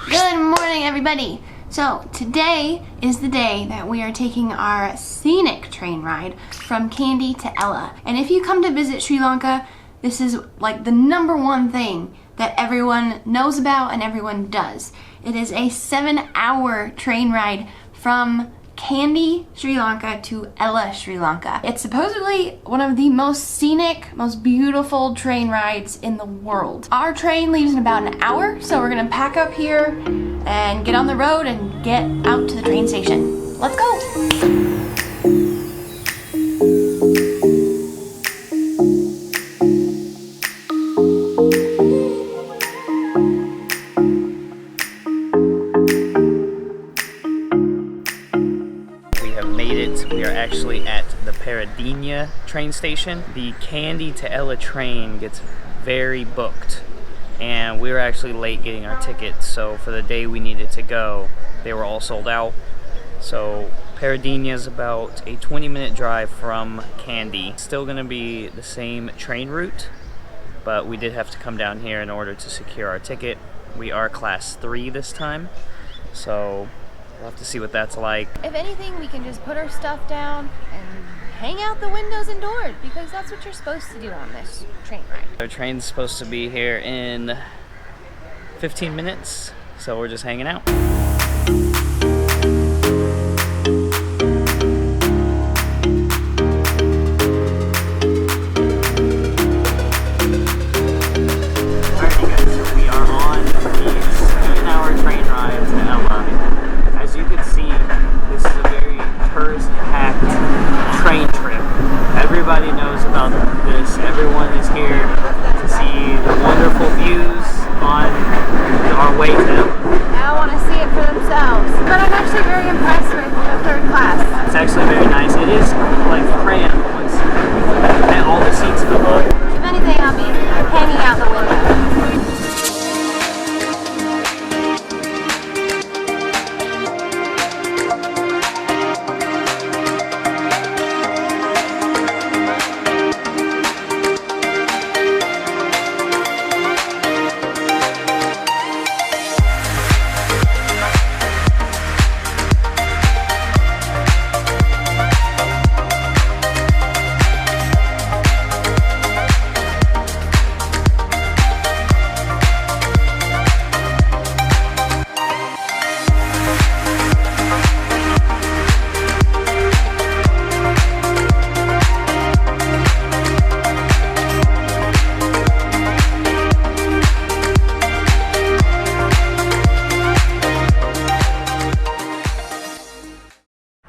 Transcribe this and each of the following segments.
Good morning, everybody. So today is the day that we are taking our Scenic train ride from Kandy to Ella. And if you come to visit Sri Lanka, this is like the #1 thing that everyone knows about and everyone does. It is a 7-hour train ride from Kandy, Sri Lanka to Ella, Sri Lanka. It's supposedly one of the most scenic, most beautiful train rides in the world. Our train leaves in about an hour, so we're gonna pack up here and get on the road and get out to the train station. Let's go! We are actually at the Paradinha train station. The Kandy to Ella train gets very booked, and we were actually late getting our tickets, so for the day we needed to go, they were all sold out. So Paradinha is about a 20-minute drive from Kandy. Still gonna be the same train route, but we did have to come down here in order to secure our ticket. We are class 3 this time, so we'll have to see what that's like. If anything, we can just put our stuff down and hang out the windows and doors, because that's what you're supposed to do on this train ride. Our train's supposed to be here in 15 minutes, so we're just hanging out. Alright, you guys, so we are on the 7-hour train ride to Ella. As you can see, this is a very tourist-packed train trip. Everybody knows about this. Everyone is here to see the wonderful views on our way to Ella. I want to see it for themselves. But I'm actually very impressed with the third class. It's actually very nice. It is like cramped once all the seats fill up. If anything, I'll be hanging out the window.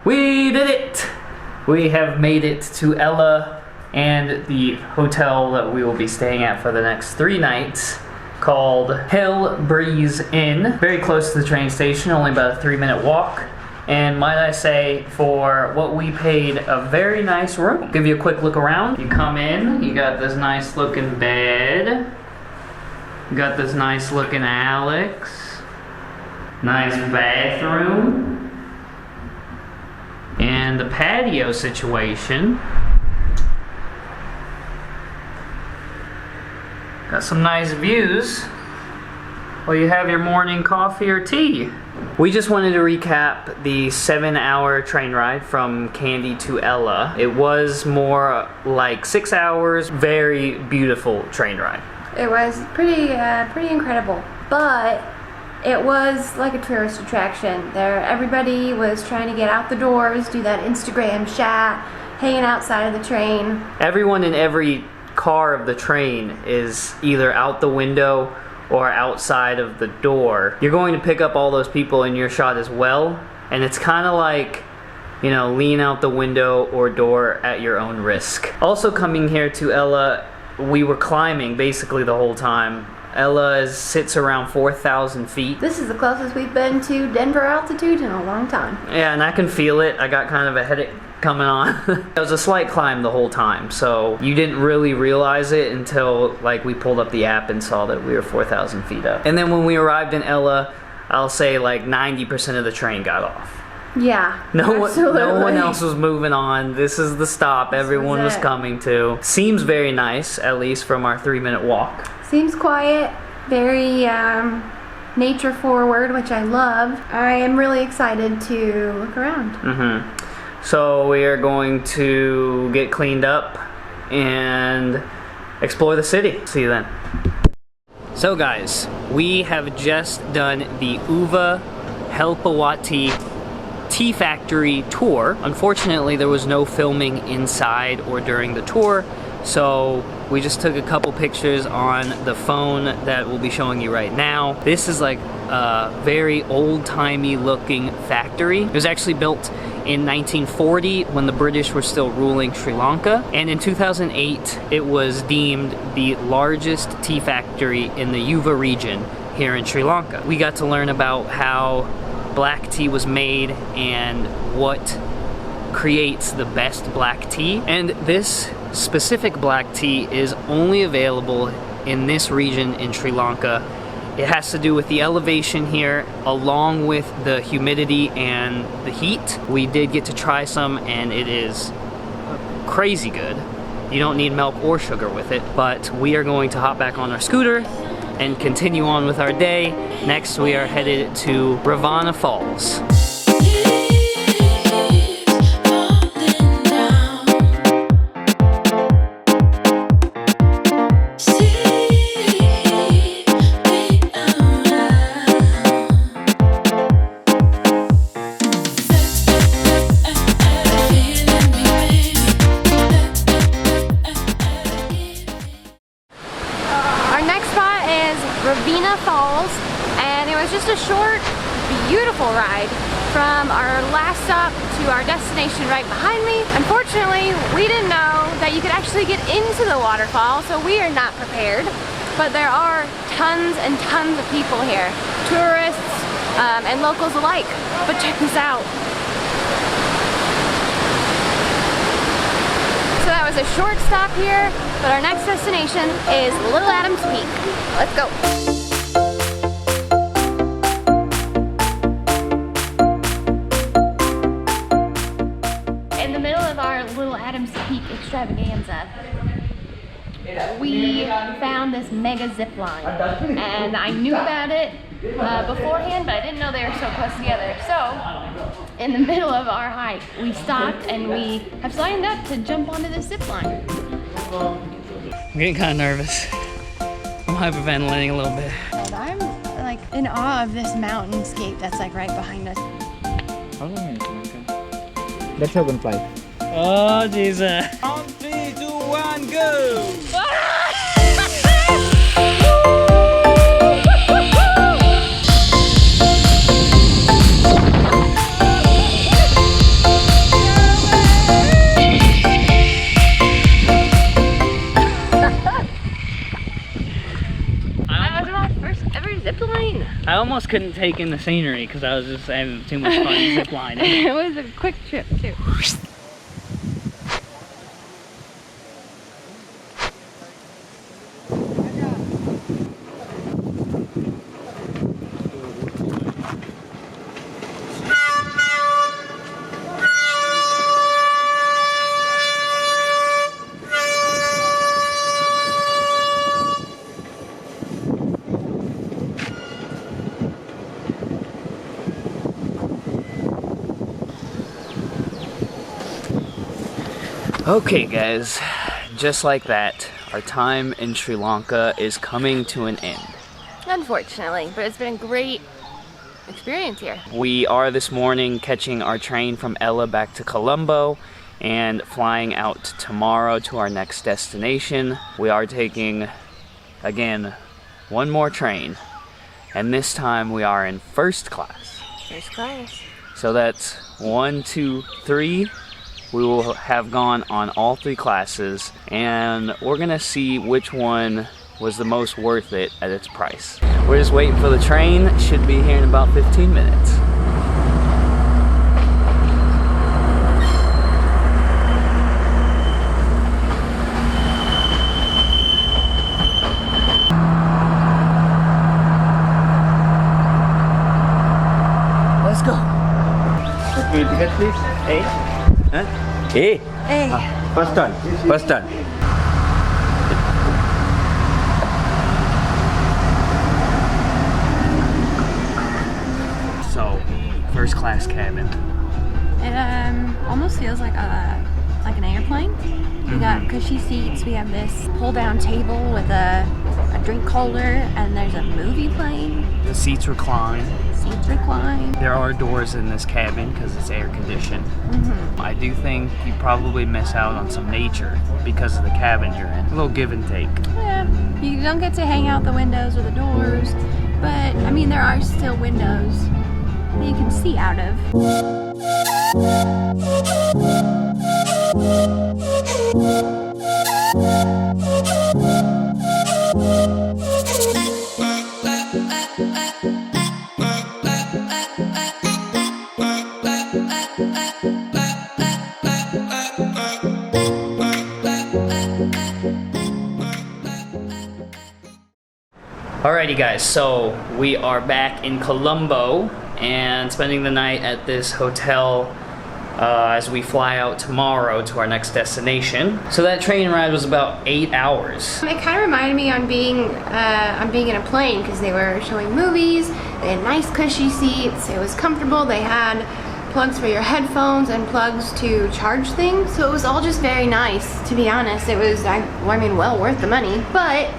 We did it! We have made it to Ella and the hotel that we will be staying at for the next 3 nights, called Hill Breeze Inn. Very close to the train station, only about a 3-minute walk. And might I say, for what we paid, a very nice room. Give you a quick look around. You come in, you got this nice looking bed. You got this nice looking Alex. Nice bathroom. And the patio situation. Got some nice views while you have your morning coffee or tea. We just wanted to recap the 7-hour train ride from Kandy to Ella. It was more like 6 hours, very beautiful train ride. It was pretty incredible, but it was like a tourist attraction. Everybody was trying to get out the doors, do that Instagram shot, hanging outside of the train. Everyone in every car of the train is either out the window or outside of the door. You're going to pick up all those people in your shot as well, and it's kind of like, you know, lean out the window or door at your own risk. Also coming here to Ella, we were climbing basically the whole time. Ella sits around 4,000 feet. This is the closest we've been to Denver altitude in a long time. Yeah, and I can feel it. I got kind of a headache coming on. It was a slight climb the whole time, so you didn't really realize it until like we pulled up the app and saw that we were 4,000 feet up. And then when we arrived in Ella, I'll say like 90% of the train got off. Yeah, no one else was moving on. This is the stop everyone was coming to. Seems very nice, at least from our 3-minute walk. Seems quiet, very nature forward, which I love. I am really excited to look around. So we are going to get cleaned up and explore the city. See you then. So guys, we have just done the Uva Helpawati Tea Factory tour. Unfortunately, there was no filming inside or during the tour, so we just took a couple pictures on the phone that we'll be showing you right now. This is like a very old-timey looking factory. It was actually built in 1940 when the British were still ruling Sri Lanka, and in 2008 it was deemed the largest tea factory in the Uva region here in Sri Lanka. We got to learn about how black tea was made and what creates the best black tea. And this specific black tea is only available in this region in Sri Lanka. It has to do with the elevation here, along with the humidity and the heat. We did get to try some, and it is crazy good. You don't need milk or sugar with it, but we are going to hop back on our scooter and continue on with our day. Next, we are headed to Ravana Falls. Ravana Falls, and it was just a short, beautiful ride from our last stop to our destination right behind me. Unfortunately, we didn't know that you could actually get into the waterfall, so we are not prepared. But there are tons and tons of people here, tourists and locals alike. But check this out. So that was a short stop here, but our next destination is Little Adams Peak. Let's go. In the middle of our Little Adams Peak extravaganza, we found this mega zip line, and I knew about it beforehand, but I didn't know they were so close together. So, in the middle of our hike, we stopped and we have signed up to jump onto this zip line. I'm getting kind of nervous. I'm hyperventilating a little bit. And I'm like in awe of this mountainscape that's like right behind us. How long is it? Let's have one flight. Oh, Jesus. On 3, 2, 1, go! I almost couldn't take in the scenery because I was just having too much fun zip lining. It was a quick trip too. Okay guys, just like that, our time in Sri Lanka is coming to an end. Unfortunately, but it's been a great experience here. We are this morning catching our train from Ella back to Colombo and flying out tomorrow to our next destination. We are taking, again, one more train, and this time we are in first class. First class. So that's 1, 2, 3. We will have gone on all 3 classes, and we're gonna see which one was the most worth it at its price. We're just waiting for the train. It should be here in about 15 minutes. Let's go. Your ticket, please. Hey. Huh? A. Hey. First turn. First turn. first class cabin? It almost feels like an airplane. We got cushy seats. We have this pull-down table with a drink holder, and there's a movie playing. The seats recline. Seats recline. There are doors in this cabin because it's air conditioned. I do think you probably miss out on some nature because of the cabin you're in. A little give and take. Yeah, you don't get to hang out the windows or the doors, but I mean there are still windows that you can see out of. Alrighty guys, so we are back in Colombo and spending the night at this hotel as we fly out tomorrow to our next destination. So that train ride was about 8 hours. It kind of reminded me on being in a plane because they were showing movies. They had nice cushy seats. It was comfortable. They had plugs for your headphones and plugs to charge things. So it was all just very nice, to be honest. It was, I mean, well worth the money. But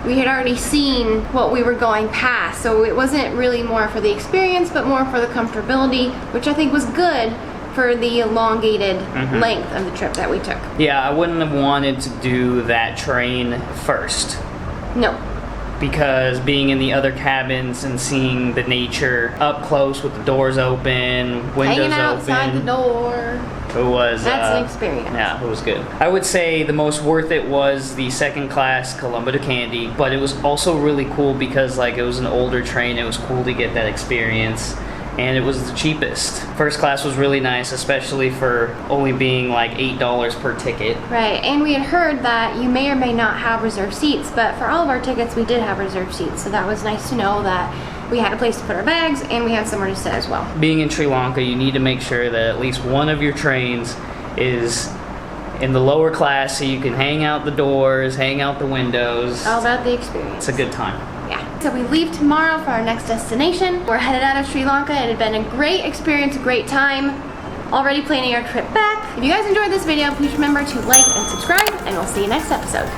we had already seen what we were going past, so it wasn't really more for the experience, but more for the comfortability, which I think was good for the elongated length of the trip that we took. Yeah, I wouldn't have wanted to do that train first. No. Because being in the other cabins and seeing the nature up close with the doors open, windows hanging outside open. the door. It was. That's an experience. Yeah, it was good. I would say the most worth it was the second class Colombo to Kandy, but it was also really cool because like it was an older train. It was cool to get that experience, and it was the cheapest. First class was really nice, especially for only being like $8 per ticket. Right, and we had heard that you may or may not have reserved seats, but for all of our tickets we did have reserved seats, so that was nice to know that we had a place to put our bags and we had somewhere to sit as well. Being in Sri Lanka, you need to make sure that at least one of your trains is in the lower class so you can hang out the doors, hang out the windows. All about the experience. It's a good time. Yeah. So we leave tomorrow for our next destination. We're headed out of Sri Lanka. It had been a great experience, a great time. Already planning our trip back. If you guys enjoyed this video, please remember to like and subscribe, and we'll see you next episode.